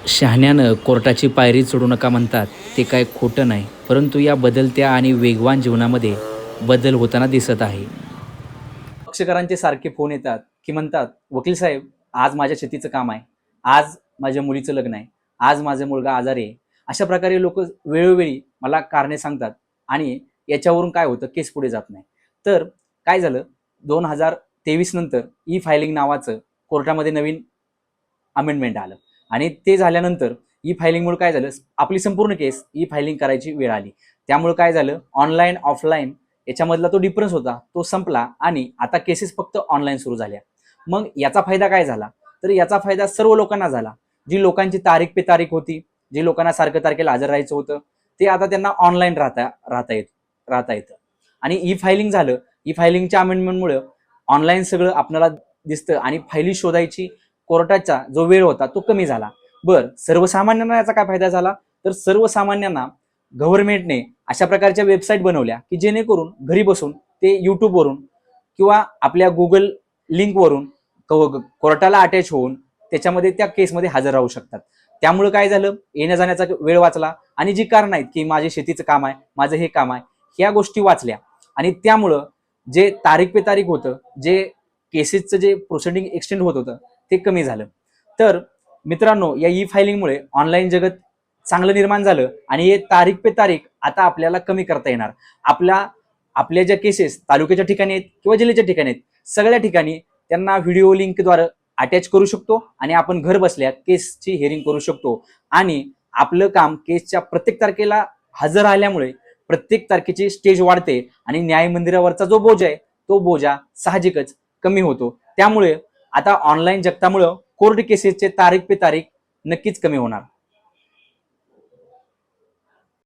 शहाण्यानं कोर्टाची पायरी चढू नका म्हणतात ते काय खोटं नाही, परंतु या बदलत्या आणि वेगवान जीवनामध्ये बदल होताना दिसत आहे. पक्षकारांचे सारखे फोन येतात की म्हणतात, वकील साहेब आज माझ्या शेतीचं काम आहे, आज माझ्या मुलीचं लग्न आहे, आज माझा मुलगा आजारी आहे. अशा प्रकारे लोक वेळोवेळी मला कारणे सांगतात आणि याच्यावरून काय होतं, केस पुढे जात नाही. तर काय झालं, 2023 नंतर ई फायलिंग नावाचं कोर्टामध्ये नवीन अमेंडमेंट आलं आणि ते झाल्यानंतर ई फायलिंगमुळे काय झालं, आपली संपूर्ण केस ई फायलिंग करायची वेळ आली. त्यामुळे काय झालं, ऑनलाईन ऑफलाईन याच्यामधला तो डिफरन्स होता तो संपला आणि आता केसेस फक्त ऑनलाईन सुरू झाल्या. मग याचा फायदा काय झाला, तर याचा फायदा सर्व लोकांना झाला. जी लोकांची तारीख पे तारीख होती, जे लोकांना सारखं तारखेला हजर राहायचं होतं, ते आता त्यांना ऑनलाईन राहता येतं. आणि ई फायलिंग झालं. ई फायलिंगच्या अमेंडमेंटमुळे ऑनलाईन सगळं आपल्याला दिसतं आणि फायली शोधायची कोर्टाचा जो वेळ होता तो कमी झाला. सर्वसामान्यांना याचा काय फायदा झाला, तर सर्वसामान्यांना गव्हर्नमेंटने अशा प्रकारच्या वेबसाईट बनवल्या की जेणेकरून घरी बसून ते युट्यूबवरून किंवा आपल्या गुगल लिंकवरून कोर्टाला अटॅच होऊन त्याच्यामध्ये त्या केसमध्ये हजर राहू शकतात. त्यामुळे काय झालं, येण्या जाण्याचा वेळ वाचला आणि जी कारण आहेत की माझे शेतीचं काम आहे, माझं हे काम आहे, ह्या गोष्टी वाचल्या. आणि त्यामुळं जे तारीख पे तारीख होतं, जे केसेसचं जे प्रोसिडिंग एक्सटेंड होत होतं ते कमी झालं. तर मित्रांनो, या ई फायलिंगमुळे ऑनलाईन जगत चांगलं निर्माण झालं आणि हे तारीख पे तारीख आता आपल्याला कमी करता येणार. आपल्या ज्या केसेस तालुक्याच्या ठिकाणी आहेत किंवा जिल्ह्याच्या ठिकाणी आहेत, सगळ्या ठिकाणी त्यांना व्हिडिओ लिंकद्वारे अटॅच करू शकतो आणि आपण घर बसल्या केसची हिअरिंग करू शकतो. आणि आपलं काम केसच्या प्रत्येक तारखेला हजर राहिल्यामुळे प्रत्येक तारखेची स्टेज वाढते आणि न्याय मंदिरावरचा जो बोजा आहे तो बोजा साहजिकच कमी होतो. त्यामुळे आता ऑनलाईन जगतामुळे कोर्ट केसेसचे तारीख पे तारीख नक्कीच कमी होणार.